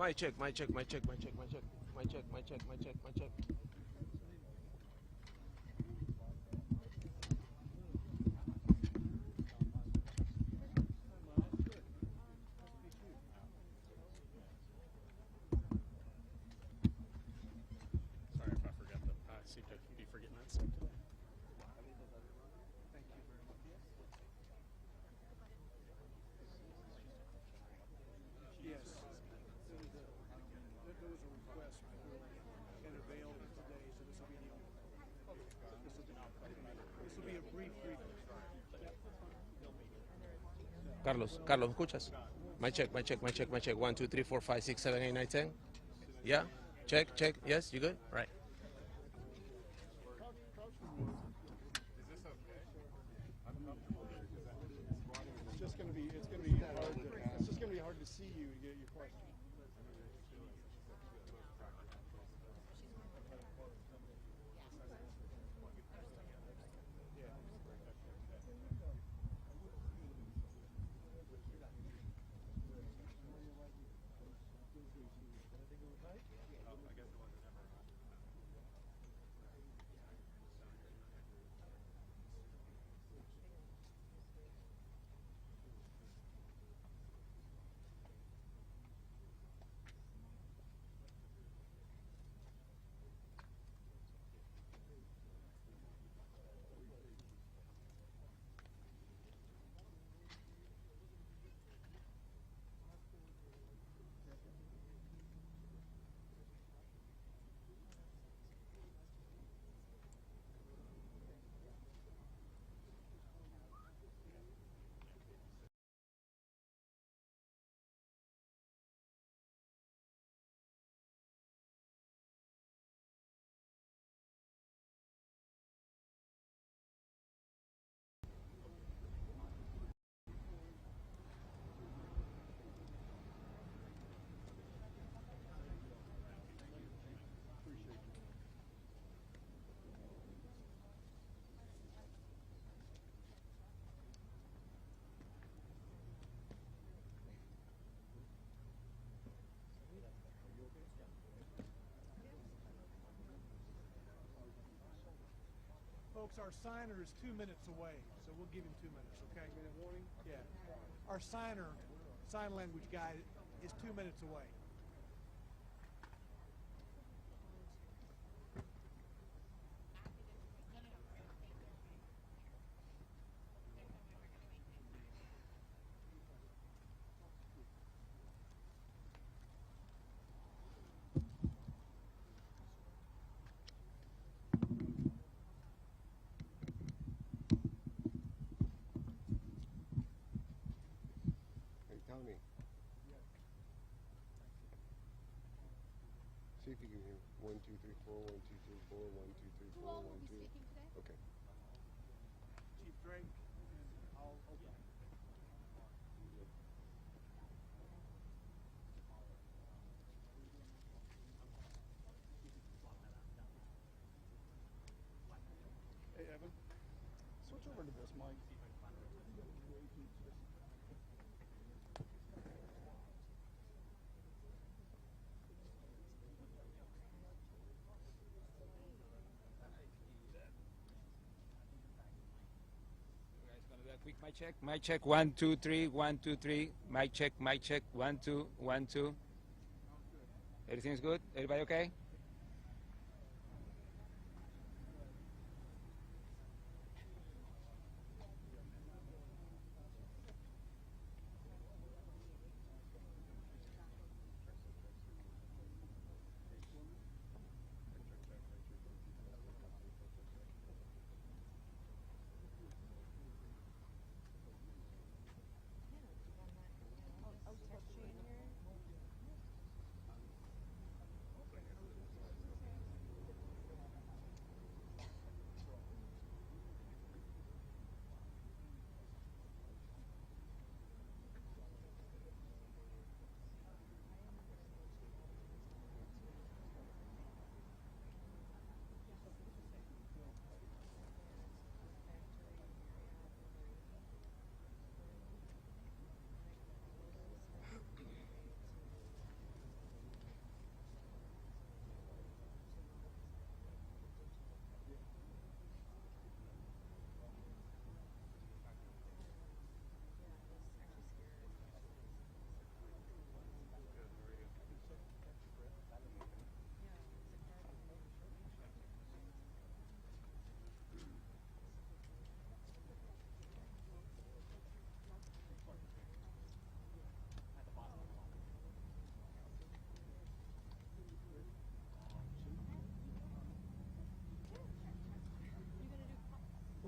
Mic check, mic check, mic check, mic check, mic check, mic check, mic check, mic check, mic check. Sorry if I forgot that. I seem to be forgetting that stuff today. Yes. There was a request and available today, so this will be a brief briefing. Carlos, Carlos, ¿escuchas? Mic check, mic check, mic check, mic check. 1, 2, 3, 4, 5, 6, 7, 8, 9, 10. Yeah? Check, check. Yes, you good? Right. It's just going to be hard to see you to get your question. Folks, our signer is 2 minutes away, so we'll give him 2 minutes, okay? Minute warning? Yeah. Our sign language guy is 2 minutes away. Tommy. See if you can hear 1, 2, 3, 4, 1, 2, 3, 4, 1, 2, 3, 4, 1, 2. Okay. Chief Drake, and I'll open it. Hey, Evan, switch over to this mic. Quick mic check. Mic check. 1, 2, 3. 1, 2, 3. Mic check. Mic check. 1, 2. 1, 2. Everything's good? Everybody okay?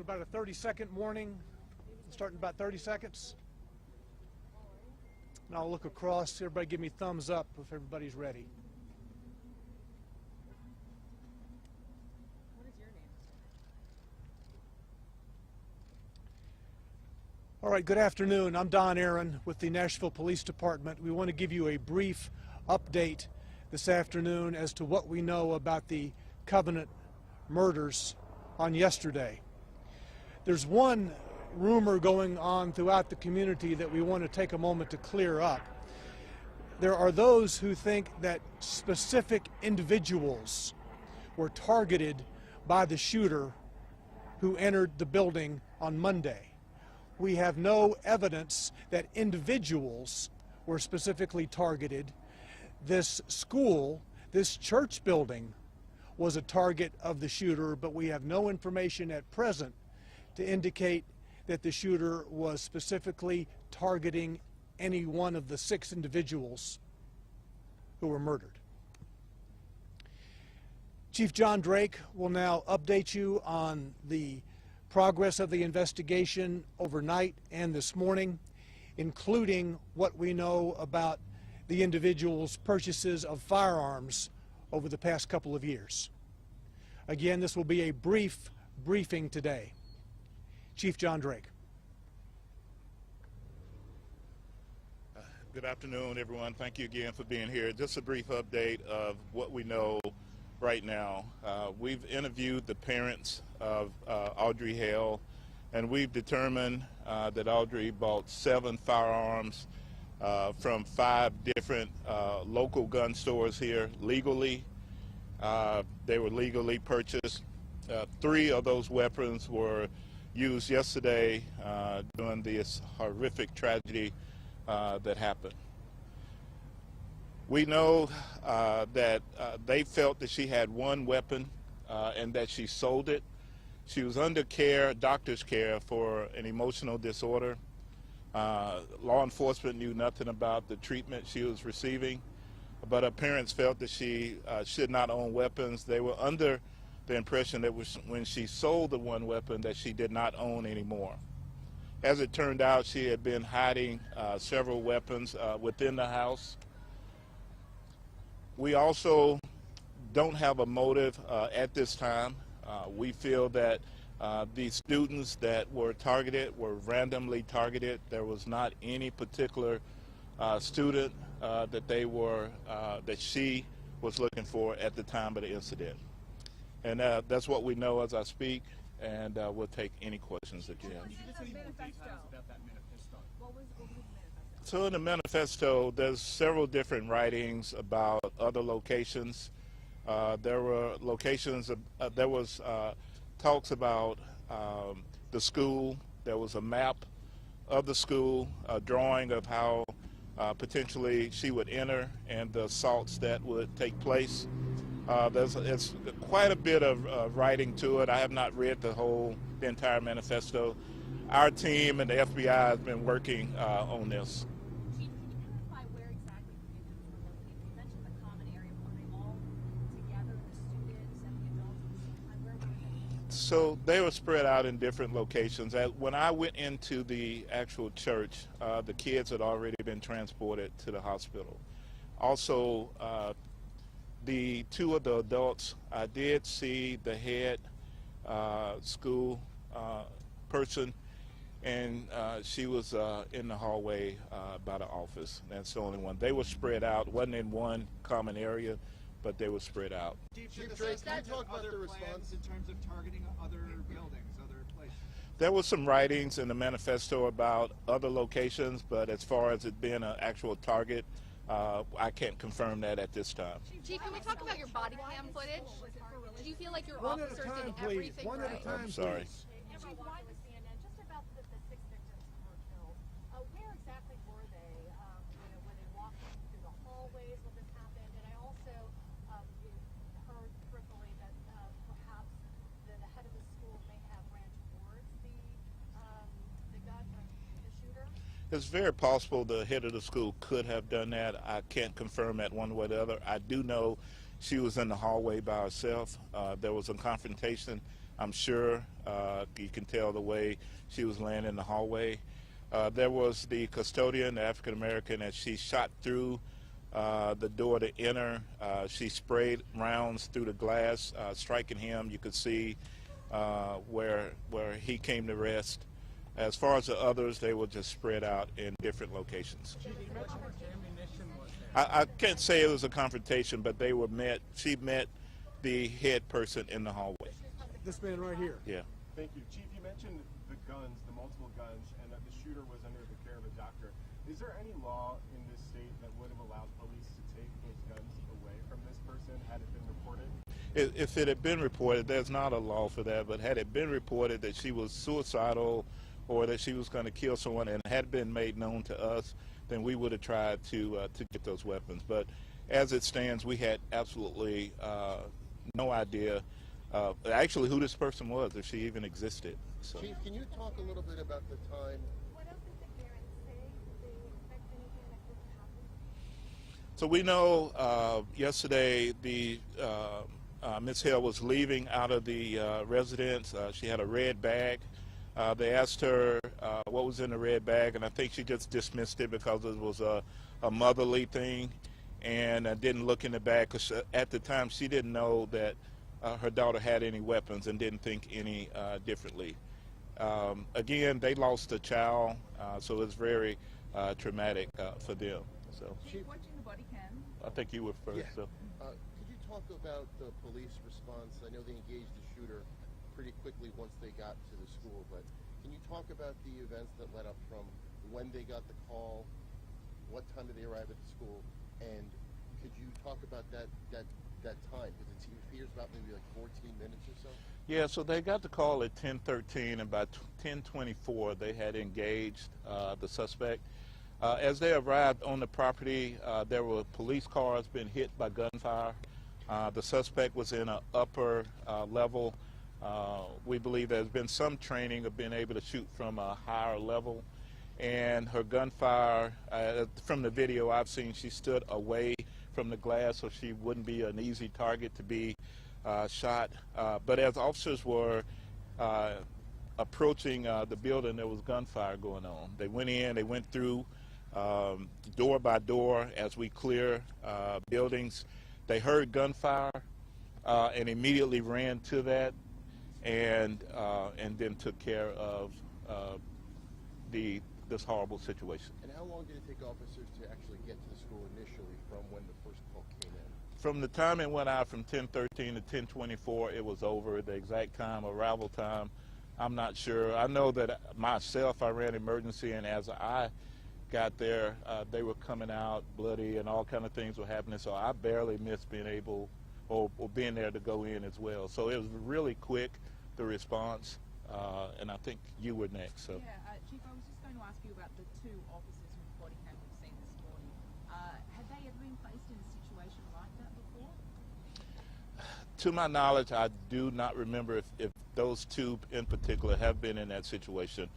about a 30-second warning. Start in about 30 seconds. And I'll look across. Everybody give me thumbs up if everybody's ready. What is your name? All right, good afternoon. I'm Don Aaron with the Nashville Police Department. We want to give you a brief update this afternoon as to what we know about the Covenant murders on yesterday. There's one rumor going on throughout the community that we want to take a moment to clear up. There are those who think that specific individuals were targeted by the shooter who entered the building on Monday. We have no evidence that individuals were specifically targeted. This school, this church building, was a target of the shooter, but we have no information at present to indicate that the shooter was specifically targeting any one of the 6 individuals who were murdered. Chief John Drake will now update you on the progress of the investigation overnight and this morning, including what we know about the individual's purchases of firearms over the past couple of years. Again, this will be a brief briefing today. Chief John Drake. Good afternoon, everyone. Thank you again for being here. Just a brief update of what we know right now. We've interviewed the parents of Audrey Hale, and we've determined that Audrey bought 7 firearms from 5 different local gun stores here legally. They were legally purchased. 3 of those weapons were used yesterday during this horrific tragedy that happened. We know that they felt that she had 1 weapon and that she sold it. She was under care, doctor's care, for an emotional disorder. Law enforcement knew nothing about the treatment she was receiving, but her parents felt that she should not own weapons. They were under the impression that when she sold the 1 weapon that she did not own anymore. As it turned out, she had been hiding several weapons within the house. We also don't have a motive at this time. We feel that the students that were targeted were randomly targeted. There was not any particular student that she was looking for at the time of the incident. And that's what we know as I speak, and we'll take any questions that you have. So in the manifesto, there's several different writings about other locations. There were locations, there was talks about the school. There was a map of the school, a drawing of how potentially she would enter and the assaults that would take place. It's quite a bit of writing to it. I have not read the entire manifesto. Our team and the FBI has been working on this. Chief, can you clarify where exactly the victims were located? You mentioned the common area. Were they all together, the students and the adults at the same time? Where were they? So they were spread out in different locations. When I went into the actual church, the kids had already been transported to the hospital. Also, the 2 of the adults, I did see the head school person, and she was in the hallway by the office. That's the only one. They were spread out. Wasn't in one common area, but they were spread out. Chief Drake, can you talk about the response in terms of targeting other buildings, other places? There was some writings in the manifesto about other locations, but as far as it being an actual target, I can't confirm that at this time. Chief, can we talk about your body cam footage? Did you feel like your One at a officers time, did please. everything One right? at a time, I'm sorry. please. Chief, why was CNN just about the 6 victims who were killed? Where exactly were they? Were they walking through the hallways when this happened? And I also heard peripherally that perhaps the head of the school may have ran towards the shooter. It's very possible the head of the school could have done that. I can't confirm that one way or the other. I do know she was in the hallway by herself. There was a confrontation, I'm sure. You can tell the way she was laying in the hallway. There was the custodian, the African American, as she shot through the door to enter. She sprayed rounds through the glass, striking him. You could see where he came to rest. As far as the others, they were just spread out in different locations. I can't say it was a confrontation, but they were met. She met the head person in the hallway. This man right here. Yeah. Thank you. Chief, you mentioned the guns, the multiple guns, and that the shooter was under the care of a doctor. Is there any law in this state that would have allowed police to take those guns away from this person had it been reported? If it had been reported, there's not a law for that, but had it been reported that she was suicidal or that she was going to kill someone and had been made known to us, then we would have tried to get those weapons. But as it stands, we had absolutely no idea actually who this person was, if she even existed. So. Chief, can you talk a little bit about the time? What else did the parents say? Did they expect anything like this to happen? So we know yesterday the Ms. Hale was leaving out of the residence. She had a red bag. They asked her what was in the red bag, and I think she just dismissed it because it was a motherly thing, and didn't look in the bag because at the time she didn't know that her daughter had any weapons and didn't think any differently. Again, they lost a child, so it's very traumatic for them. So Chief, watching the body cam. I think you were first. Yeah. So. Could you talk about the police response? I know they engaged the shooter pretty quickly once they got to the school, but can you talk about the events that led up from when they got the call, what time did they arrive at the school, and could you talk about that time? Because it appears about maybe like 14 minutes or so. Yeah, so they got the call at 10:13, and by 10:24 they had engaged the suspect. As they arrived on the property, there were police cars being hit by gunfire. The suspect was in an upper level. We believe there's been some training of being able to shoot from a higher level. And her gunfire, from the video I've seen, she stood away from the glass so she wouldn't be an easy target to be shot. But as officers were approaching the building, there was gunfire going on. They went in, they went through door by door as we clear buildings. They heard gunfire and immediately ran to that and then took care of this horrible situation. And how long did it take officers to actually get to the school initially from when the first call came in? From the time it went out from 10:13 to 10:24, it was over. The exact time, arrival time, I'm not sure. I know that myself, I ran emergency, and as I got there, they were coming out bloody and all kind of things were happening, so I barely missed being able or being there to go in as well. So it was really quick, the response, and I think you were next. So. Yeah, Chief, I was just going to ask you about the two officers whose body cam we've seen this morning. Had they ever been placed in a situation like that before? To my knowledge, I do not remember if those two in particular have been in that situation.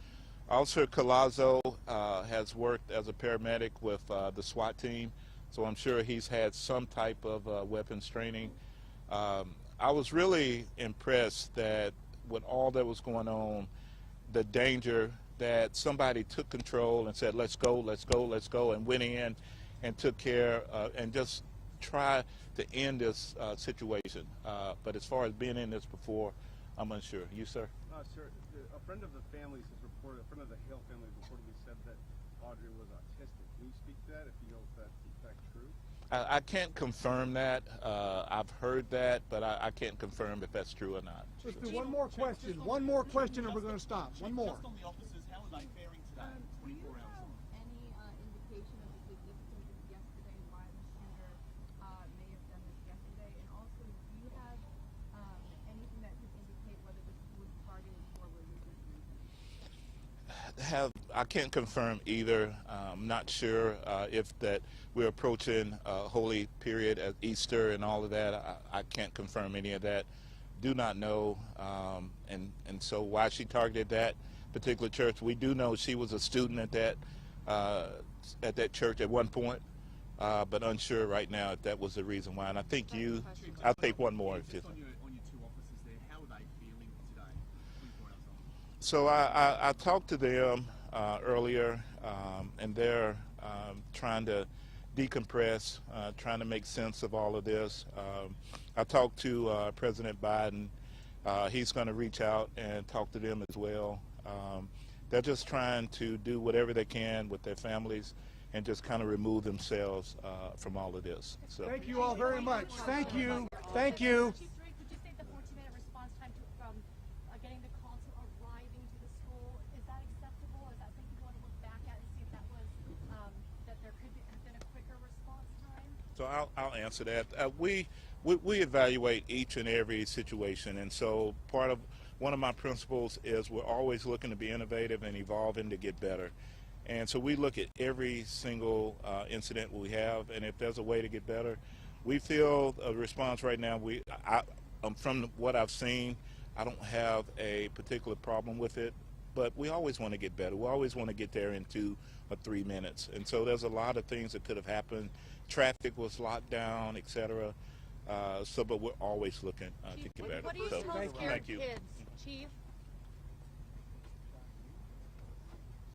Officer Collazo has worked as a paramedic with the SWAT team, so I'm sure he's had some type of weapons training. I was really impressed that with all that was going on, the danger that somebody took control and said, let's go, let's go, let's go, and went in and took care and just try to end this situation. But as far as being in this before, I'm unsure. You, sir? Sir, a friend of the families has reported, a friend of the Hale family has reportedly said that Audrey was autistic. Can you speak to that if you know if that's in fact true? I can't confirm that. I've heard that, but I can't confirm if that's true or not. Let's do one more question. One more question and we're going to stop. One more. Just on the officers, how are they faring today? 24 hours. Any indication of the significance of yesterday, why the shooter may have done this yesterday? And also, do you have anything that could indicate whether this was targeted for religious reasons? I can't confirm either. I'm not sure if that we're approaching a holy period at Easter and all of that. I can't confirm any of that. Do not know, and so why she targeted that particular church. We do know she was a student at that church at one point, but unsure right now if that was the reason why. And I think I'll take one more. Just on your two officers there, how are they feeling today? So I talked to them earlier, and they're trying to decompress, trying to make sense of all of this. I talked to President Biden. He's going to reach out and talk to them as well. They're just trying to do whatever they can with their families and just kind of remove themselves from all of this. So. Thank you all very much. Thank you. Thank you. Chief Drake, would you say the 14-minute response time from getting the call to arriving to the school, is that acceptable? Is that something you want to look back at and see if that was, that there could have been a quicker response time? So I'll answer that. We evaluate each and every situation, and so one of my principles is we're always looking to be innovative and evolving to get better. And so we look at every single incident we have, and if there's a way to get better, we feel a response right now. From what I've seen, I don't have a particular problem with it, but we always want to get better. We always want to get there in 2 or 3 minutes. And so there's a lot of things that could have happened. Traffic was locked down, etc. But we're always looking to get better. What do you So, tell thank you. kids, Chief?